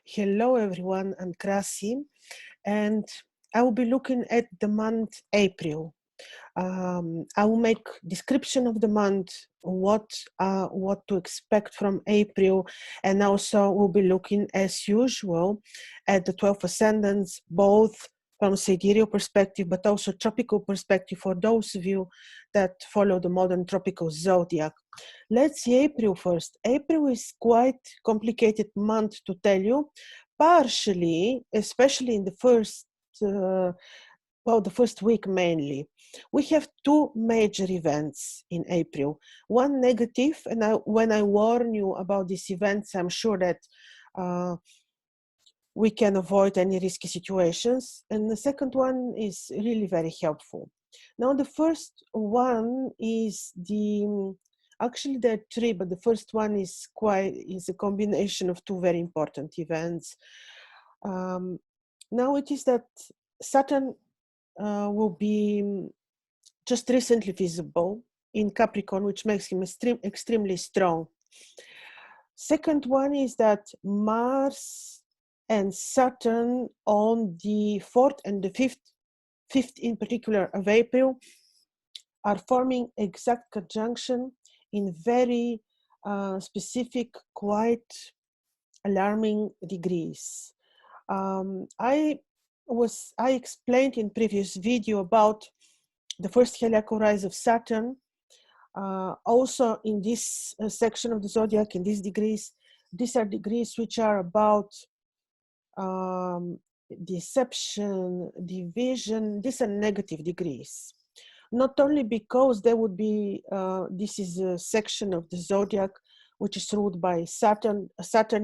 Hello everyone, I'm Krasi and I will be looking at the month April. I will make description of the month, what to expect from April, and also we'll be looking as usual at the 12 ascendants, both from sidereal perspective but also tropical perspective for those of you that follow the modern tropical zodiac. Let's see April first. April is quite complicated month to tell you, partially, especially in the first the first week mainly. We have two major events in April. One negative, and when I warn you about these events, I'm sure that we can avoid any risky situations. And the second one is really very helpful. Now, the first one is actually there are three, but the first one is a combination of two very important events. Now it is that Saturn will be just recently visible in Capricorn, which makes him extremely strong. Second one is that Mars and Saturn on the 4th and the 5th in particular of April are forming exact conjunction in very specific, quite alarming degrees. I explained in previous video about the first heliacal rise of Saturn. Also in this section of the zodiac, in these degrees, these are degrees which are about deception, division. These are negative degrees. Not only because there would be, this is a section of the zodiac which is ruled by Saturn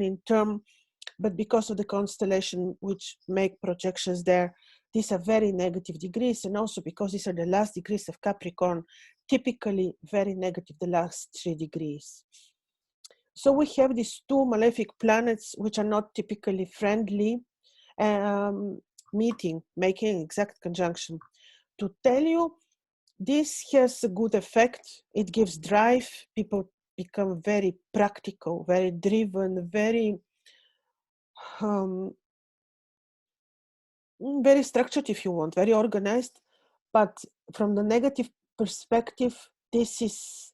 in term, but because of the constellation which make projections there, these are very negative degrees, and also because these are the last degrees of Capricorn, typically very negative, the last 3 degrees. So we have these two malefic planets which are not typically friendly, making exact conjunction. To tell you, this has a good effect. It gives drive. People become very practical, very driven, very very structured if you want, very organized. But from the negative perspective, this is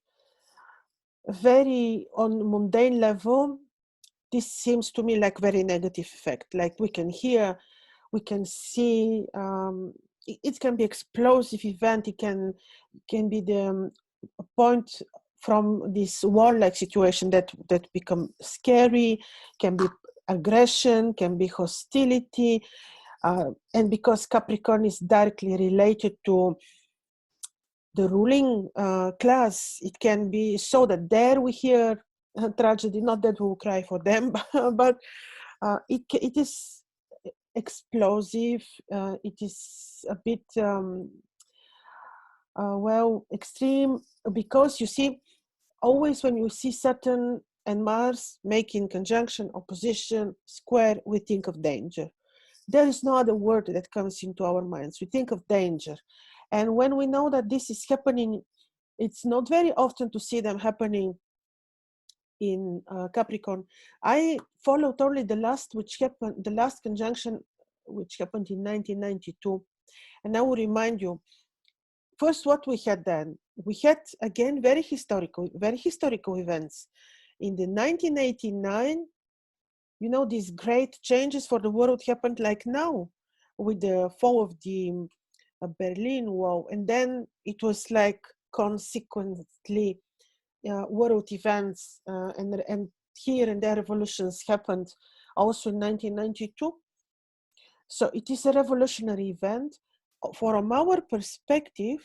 very on mundane level. This seems to me like very negative effect. Like we can hear, we can see, it can be explosive event. It can be the point from this warlike situation that become scary, can be aggression, can be hostility. And because Capricorn is directly related to the ruling class, it can be so that there we hear tragedy, not that we will cry for them, but it is explosive, it is a bit, extreme, because you see, always when you see Saturn and Mars making conjunction, opposition, square, we think of danger. There is no other word that comes into our minds. We think of danger. And when we know that this is happening, it's not very often to see them happening in Capricorn. I followed only the last conjunction, which happened in 1992. And I will remind you, first what we had then. We had, again, very historical events. In the 1989, you know, these great changes for the world happened like now with the fall of the Berlin Wall. And then it was like consequently world events and here and there revolutions happened also in 1992. So it is a revolutionary event. From our perspective,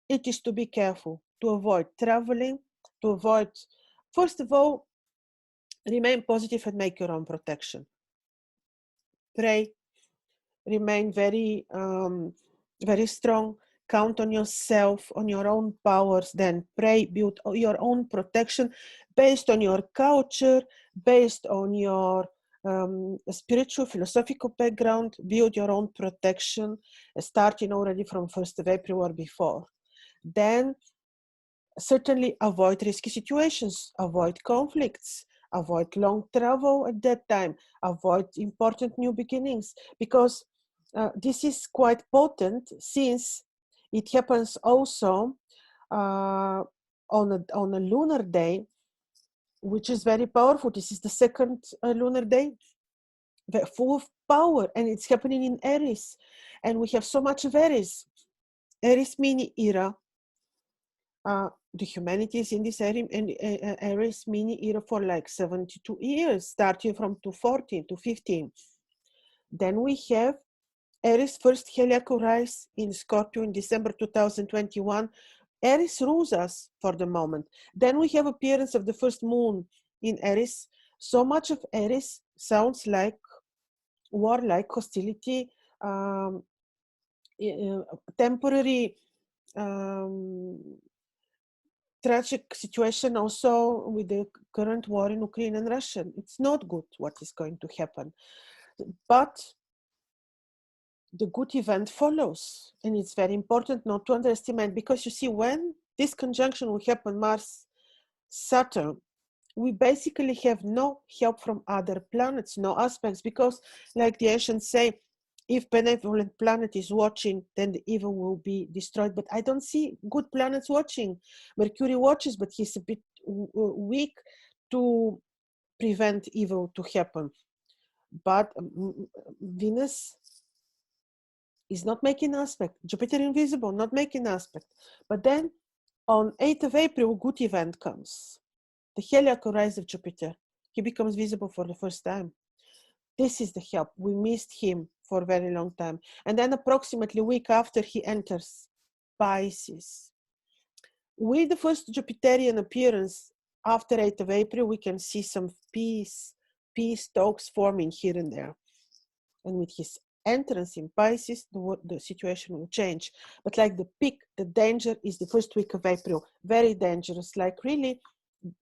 it is to be careful, to avoid traveling, to avoid, first of all, remain positive and make your own protection. Pray, remain very, very strong, count on yourself, on your own powers, then pray, build your own protection based on your culture, based on your spiritual, philosophical background, build your own protection, starting already from 1st of April or before. Then certainly avoid risky situations, avoid conflicts, avoid long travel at that time, avoid important new beginnings, because this is quite potent, since it happens also on a lunar day, which is very powerful. This is the second lunar day, full of power, and it's happening in Aries, and we have so much of Aries. Aries mini era. The humanity is in this Aries mini era for like 72 years, starting from 214 to 15. Then we have Aries first heliacal rise in Scorpio in December 2021. Aries rules us for the moment. Then we have appearance of the first moon in Aries. So much of Aries sounds like warlike hostility, temporary tragic situation also with the current war in Ukraine and Russia. It's not good what is going to happen. But the good event follows. And it's very important not to underestimate, because you see, when this conjunction will happen, Mars, Saturn, we basically have no help from other planets, no aspects, because like the ancients say, if benevolent planet is watching, then the evil will be destroyed. But I don't see good planets watching. Mercury watches, but he's a bit weak to prevent evil to happen. But Venus is not making aspect. Jupiter invisible, not making aspect. But then on 8th of April, good event comes. The heliacal rise of Jupiter. He becomes visible for the first time. This is the help. We missed him for a very long time. And then approximately a week after, he enters Pisces. With the first Jupiterian appearance after 8th of April, we can see some peace talks forming here and there. And with his entrance in Pisces, the situation will change. But like the peak, the danger is the first week of April. Very dangerous. Like really,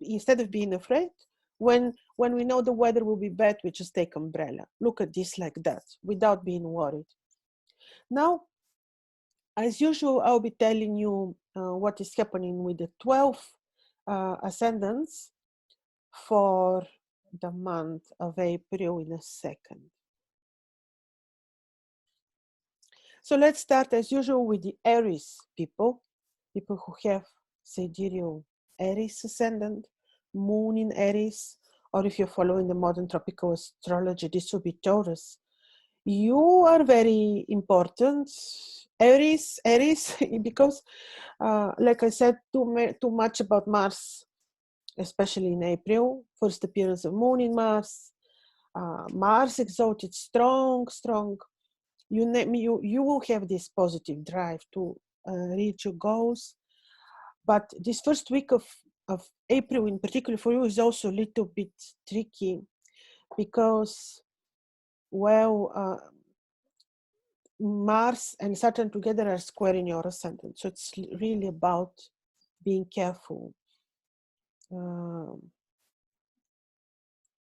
instead of being afraid, when we know the weather will be bad, we just take umbrella. Look at this like that, without being worried. Now, as usual, I'll be telling you what is happening with the 12 ascendants for the month of April in a second. So let's start as usual with the Aries people who have sidereal Aries ascendant, moon in Aries, or if you're following the modern tropical astrology, this will be Taurus. You are very important, Aries, because like I said, too much about Mars, especially in April, first appearance of moon in Mars, Mars exalted, strong. You will have this positive drive to reach your goals. But this first week of April in particular for you is also a little bit tricky, because, well, Mars and Saturn together are square in your ascendant. So it's really about being careful.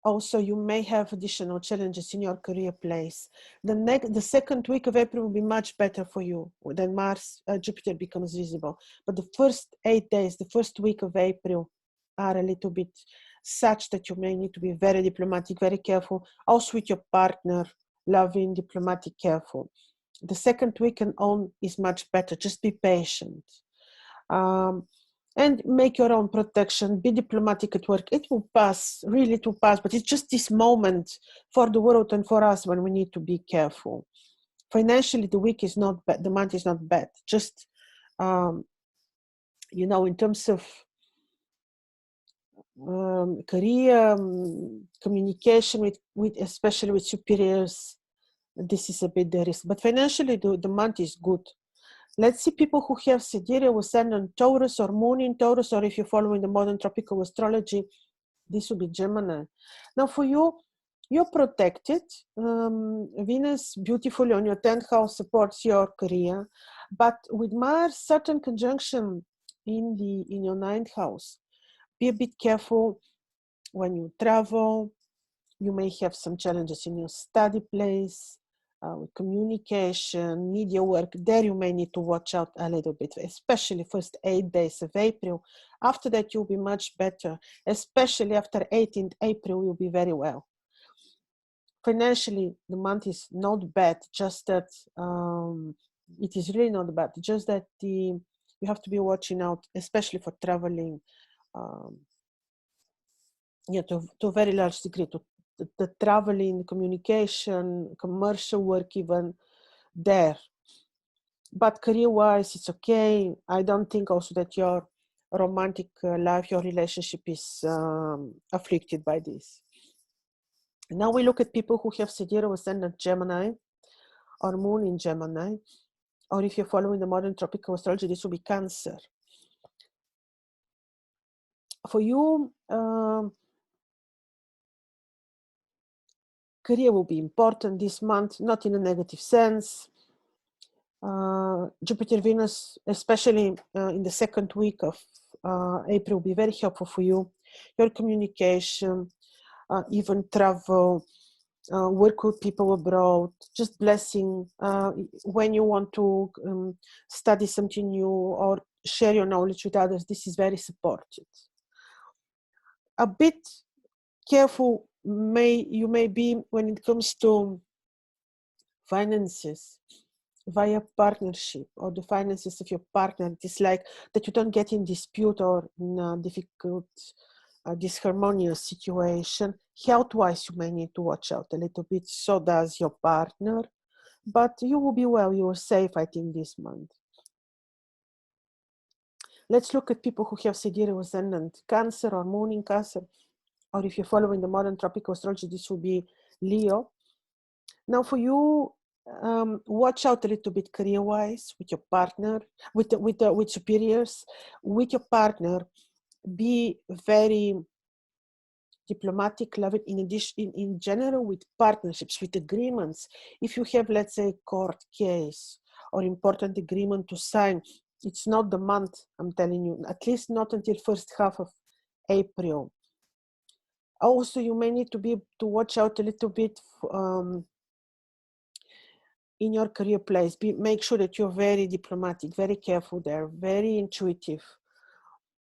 Also, you may have additional challenges in your career place. The second week of April will be much better for you. Then Mars, Jupiter becomes visible. But the first 8 days, the first week of April, are a little bit such that you may need to be very diplomatic, very careful. Also with your partner, loving, diplomatic, careful. The second week and on is much better. Just be patient. And make your own protection, be diplomatic at work. It will pass, really it will pass, but it's just this moment for the world and for us when we need to be careful. Financially, the week is not bad, the month is not bad. Just, you know, in terms of career, communication with especially with superiors, this is a bit the risk. But financially, the month is good. Let's see people who have sidereal ascendant Taurus or moon in Taurus, or if you're following the modern tropical astrology, this will be Gemini. Now for you, you're protected. Venus beautifully on your 10th house supports your career, but with Mars, Saturn conjunction in your 9th house, be a bit careful when you travel. You may have some challenges in your study place. communication, media work. There you may need to watch out a little bit, especially first 8 days of April. After that, you'll be much better, especially after 18th April, you'll be very well. Financially, the month is not bad, just that it is really not bad, just that you have to be watching out, especially for traveling, yeah, to a very large degree, to the traveling, communication, commercial work, even there. But career-wise, it's okay. I don't think also that your romantic life, your relationship is afflicted by this. Now we look at people who have Sidereal Ascendant Gemini or Moon in Gemini, or if you're following the modern tropical astrology, this will be Cancer. For you, career will be important this month, not in a negative sense. Jupiter, Venus, especially in the second week of April, will be very helpful for you. Your communication, even travel, work with people abroad, just blessing when you want to study something new or share your knowledge with others. This is very supported. A bit careful you may be when it comes to finances via partnership or the finances of your partner. It is like that you don't get in dispute or in a difficult, disharmonious situation. Health-wise, you may need to watch out a little bit. So does your partner. But you will be well. You are safe, I think, this month. Let's look at people who have Sidereal Ascendant Cancer or Moon in Cancer. Or if you're following the modern tropical astrology, this will be Leo. Now for you, watch out a little bit career-wise with your partner, with superiors, with your partner. Be very diplomatic, love it. In addition, in general, with partnerships, with agreements. If you have, let's say, court case or important agreement to sign, it's not the month, I'm telling you, at least not until first half of April. Also, you may need to watch out a little bit in your career place. Make sure that you're very diplomatic, very careful there, very intuitive.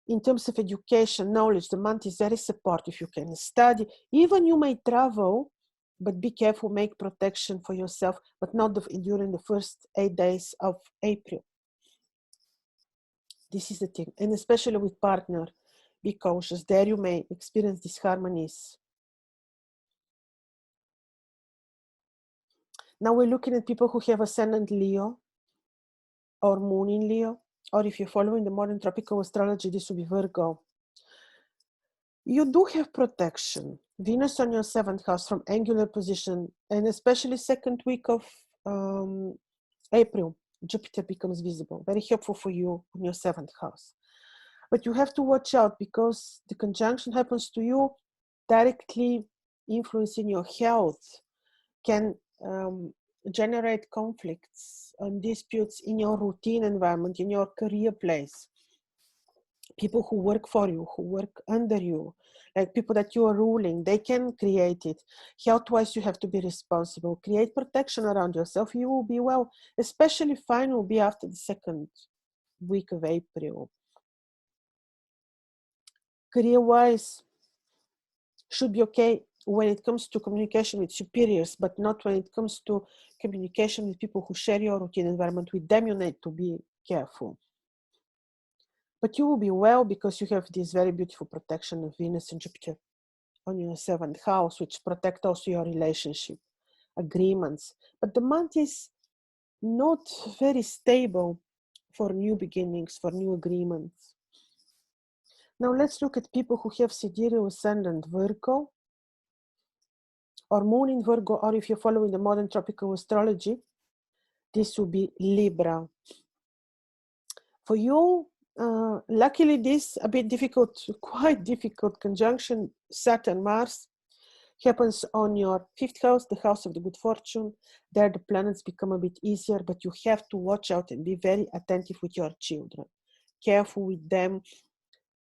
In terms of education, knowledge, the month is very supportive. You can study, even you may travel, but be careful, make protection for yourself, but not during the first 8 days of April. This is the thing, and especially with partner, be cautious. There you may experience disharmonies. Now we're looking at people who have Ascendant Leo or Moon in Leo, or if you're following the modern tropical astrology, this will be Virgo. You do have protection. Venus on your 7th house from angular position, and especially second week of April, Jupiter becomes visible. Very helpful for you on your 7th house. But you have to watch out because the conjunction happens to you directly influencing your health, can generate conflicts and disputes in your routine environment, in your career place. People who work for you, who work under you, like people that you are ruling, they can create it. Health-wise, you have to be responsible. Create protection around yourself. You will be well. Especially fine will be after the second week of April. Career-wise, should be okay when it comes to communication with superiors, but not when it comes to communication with people who share your routine environment. With them, you need to be careful. But you will be well because you have this very beautiful protection of Venus and Jupiter on your 7th house, which protect also your relationship, agreements. But the month is not very stable for new beginnings, for new agreements. Now let's look at people who have Sidereal Ascendant Virgo or Moon in Virgo, or if you're following the modern tropical astrology, this will be Libra. For you, luckily this a bit difficult, quite difficult conjunction Saturn-Mars happens on your 5th house, the house of the good fortune. There the planets become a bit easier, but you have to watch out and be very attentive with your children. Careful with them,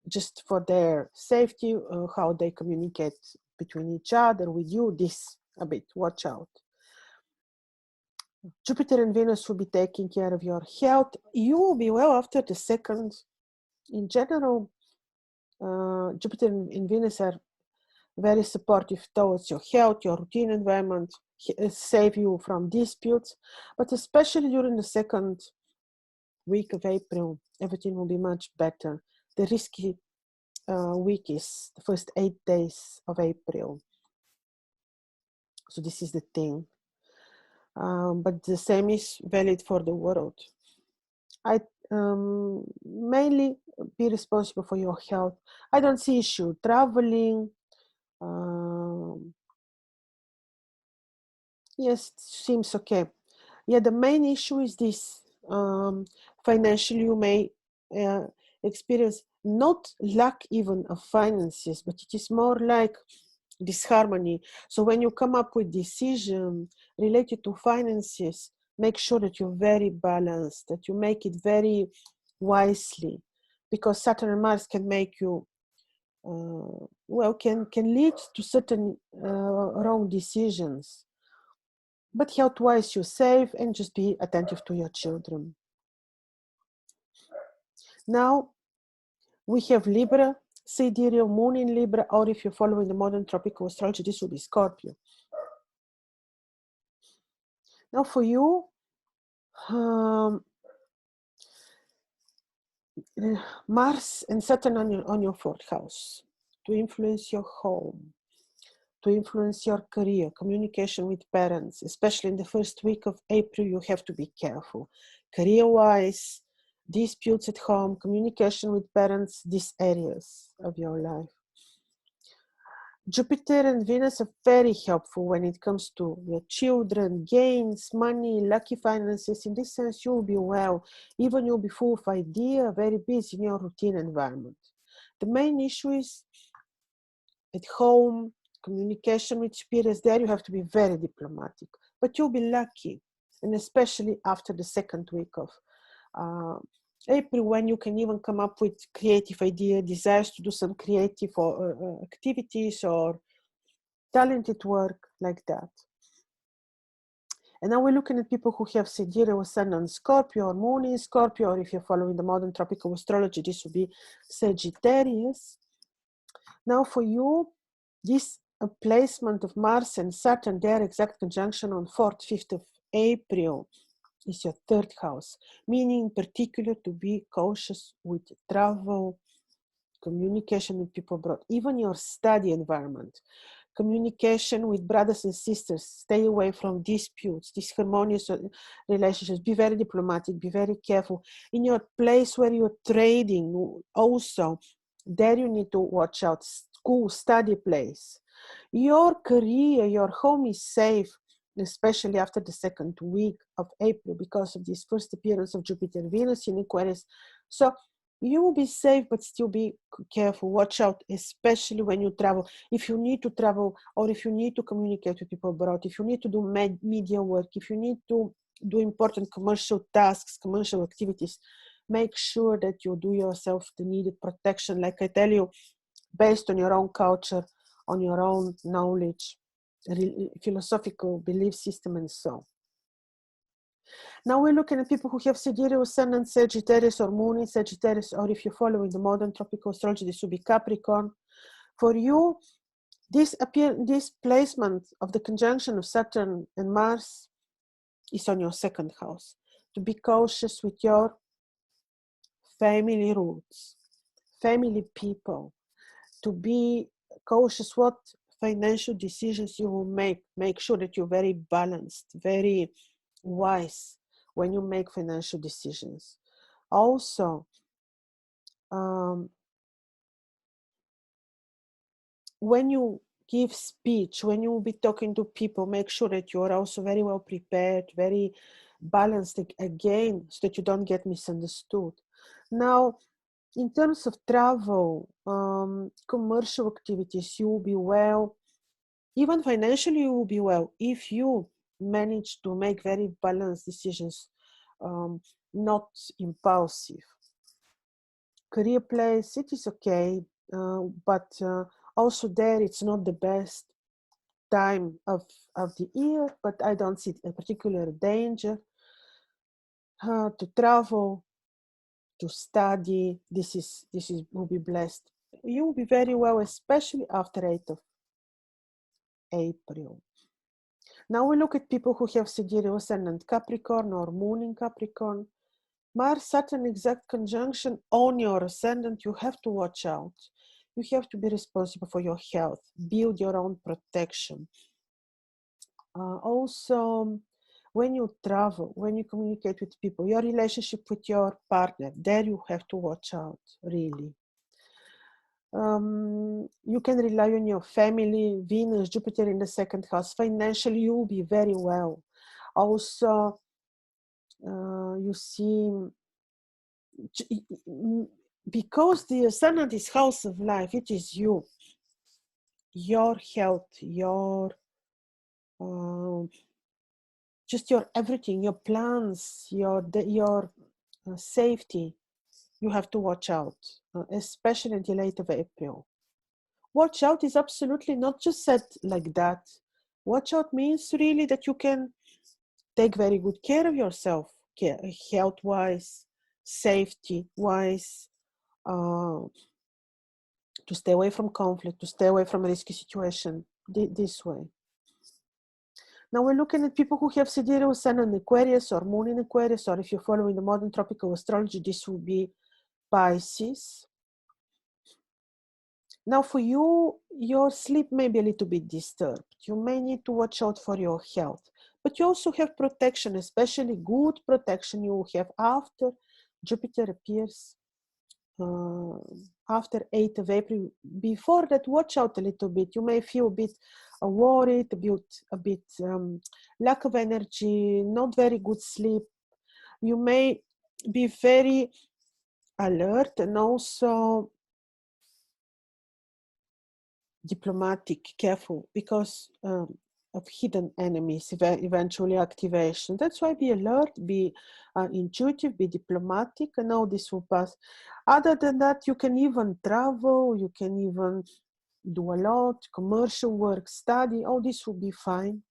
just for their safety, how they communicate between each other, with you, this a bit, watch out. Jupiter and Venus will be taking care of your health. You will be well after the second. In general, Jupiter and Venus are very supportive towards your health, your routine environment, save you from disputes. But especially during the second week of April, everything will be much better. The risky week is the first 8 days of April. So this is the thing. But the same is valid for the world. I mainly be responsible for your health. I don't see issue traveling. Yes, it seems okay. Yeah, the main issue is this. Financially, you may experience not lack even of finances, but it is more like disharmony. So when you come up with decision related to finances, make sure that you're very balanced, that you make it very wisely, because Saturn and Mars can make you can lead to certain wrong decisions. But health-wise, you're safe, and just be attentive to your children. Now, we have Libra, Sidereal, Moon in Libra, or if you're following the modern tropical astrology, this will be Scorpio. Now for you, Mars and Saturn on your fourth house to influence your home, to influence your career, communication with parents, especially in the first week of April, you have to be careful. Career-wise, disputes at home, communication with parents, these areas of your life. Jupiter and Venus are very helpful when it comes to your children, gains, money, lucky finances. In this sense, you'll be well. Even you'll be full of idea, very busy in your routine environment. The main issue is at home, communication with spirits. There you have to be very diplomatic. But you'll be lucky, and especially after the second week of April, when you can even come up with creative idea, desires to do some creative or activities or talented work like that. And now we're looking at people who have Sidereal, Sun on Scorpio or Moon in Scorpio, or if you're following the modern tropical astrology, this would be Sagittarius. Now for you, this placement of Mars and Saturn, their exact conjunction on 4th, 5th of April, is your third house, meaning in particular to be cautious with travel, communication with people abroad, even your study environment, communication with brothers and sisters, stay away from disputes, disharmonious relationships, be very diplomatic, be very careful. In your place where you're trading also, there you need to watch out, school, study place. Your career, your home is safe, especially after the second week of April because of this first appearance of Jupiter and Venus in Aquarius. So you will be safe, but still be careful, watch out, especially when you travel. If you need to travel or if you need to communicate with people abroad, if you need to do media work, if you need to do important commercial tasks, commercial activities, make sure that you do yourself the needed protection, like I tell you, based on your own culture, on your own knowledge, philosophical belief system, and so on. Now we're looking at people who have Sidereal, Sun and Sagittarius or Moon in Sagittarius, or if you're following the modern tropical astrology, this would be Capricorn. For you, this placement of the conjunction of Saturn and Mars is on your second house. To be cautious with your family roots, family people, to be cautious what financial decisions you will make. Make sure that you're very balanced, very wise when you make financial decisions. Also, when you give speech, when you will be talking to people, make sure that you are also very well prepared, very balanced again, so that you don't get misunderstood. Now, in terms of travel, commercial activities, you will be well. Even financially, you will be well if you manage to make very balanced decisions, not impulsive. Career place, it is okay, but also there it's not the best. time of the year, but I don't see a particular danger to travel, to study. This will be blessed. You will be very well, especially after 8th of April. Now we look at people who have Sidereal Ascendant Capricorn or Moon in Capricorn. Mars Saturn exact conjunction on your ascendant, you have to watch out. You have to be responsible for your health, build your own protection. Also, when you travel, when you communicate with people, your relationship with your partner, there you have to watch out, really. You can rely on your family, Venus, Jupiter in the 2nd house. Financially, you will be very well. Also, you see, because the ascendant is house of life, it is you, your health, your just your everything, your plans, your safety. You have to watch out, especially until 8th of April. Watch out is absolutely not just said like that. Watch out means really that you can take very good care of yourself, health-wise, safety-wise, to stay away from conflict, to stay away from a risky situation, this way. Now we're looking at people who have Sidereal Sun in Aquarius or Moon in Aquarius, or if you're following the modern tropical astrology, this will be Pisces. Now for you, your sleep may be a little bit disturbed. You may need to watch out for your health, but you also have protection, especially good protection you will have after Jupiter appears after 8th of April. Before that, watch out a little bit. You may feel a bit worried, a bit lack of energy, not very good sleep. You may be very alert and also diplomatic, careful, because of hidden enemies, eventually activation. That's why be alert, be intuitive, be diplomatic, and all this will pass. Other than that, you can even travel, you can even do a lot, commercial work, study, all this will be fine.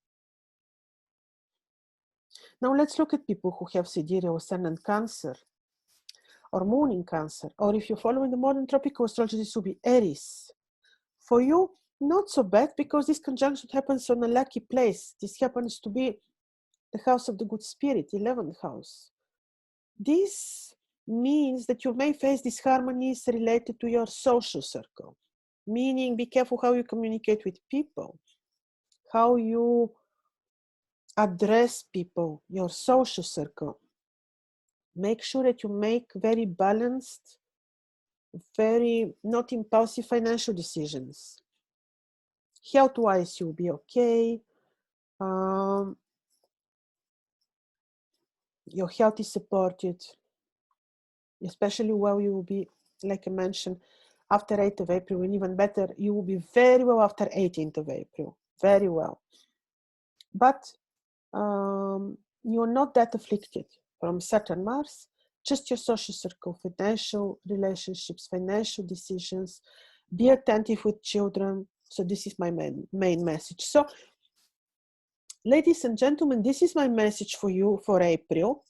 Now let's look at people who have Sidereal Ascendant Cancer or Moon in Cancer, or if you're following the modern tropical astrology, this will be Aries. For you, not so bad, because this conjunction happens on a lucky place. This happens to be the house of the good spirit, 11th house. This means that you may face disharmonies related to your social circle, meaning be careful how you communicate with people, how you address people, your social circle. Make sure that you make very balanced, very not impulsive financial decisions. Health-wise, you'll be okay. Your health is supported, especially while you will be, like I mentioned, after 8th of April, and even better, you will be very well after 18th of April, very well. But you're not that afflicted from Saturn, Mars, just your social circle, financial relationships, financial decisions. Be attentive with children. So this is my main message. So, ladies and gentlemen, this is my message for you for April.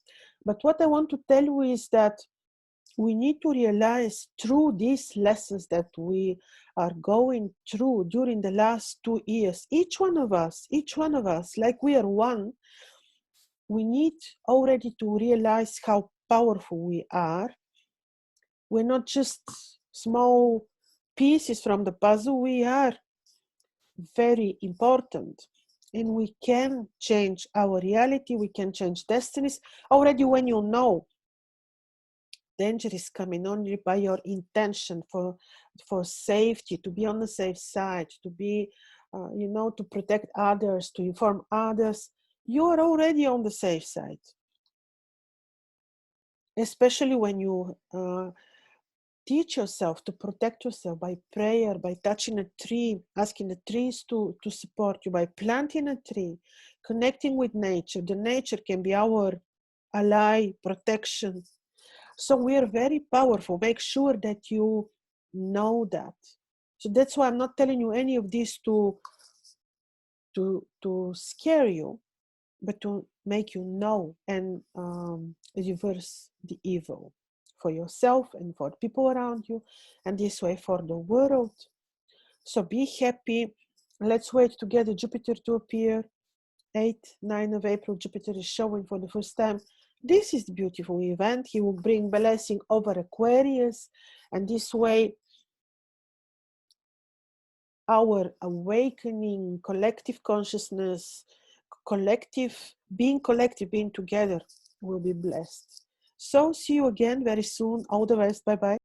But what I want to tell you is that we need to realize through these lessons that we are going through during the last 2 years, each one of us, like we are one, we need already to realize how powerful we are. We're not just small pieces from the puzzle, we are very important. And we can change our reality, we can change destinies. Already when you know danger is coming only by your intention for safety, to be on the safe side, to be, to protect others, to inform others, you are already on the safe side. Especially when you teach yourself to protect yourself by prayer, by touching a tree, asking the trees to support you, by planting a tree, connecting with nature. The nature can be our ally, protection. So we are very powerful. Make sure that you know that. So that's why I'm not telling you any of this to to scare you, but to make you know and reverse the evil for yourself and for people around you, and this way for the world. So be happy. Let's wait to get the Jupiter to appear. 8-9 of April, Jupiter is showing for the first time. This is the beautiful event. He will bring blessing over Aquarius, and this way our awakening, collective consciousness, being together will be blessed. So see you again very soon. All the best. Bye bye.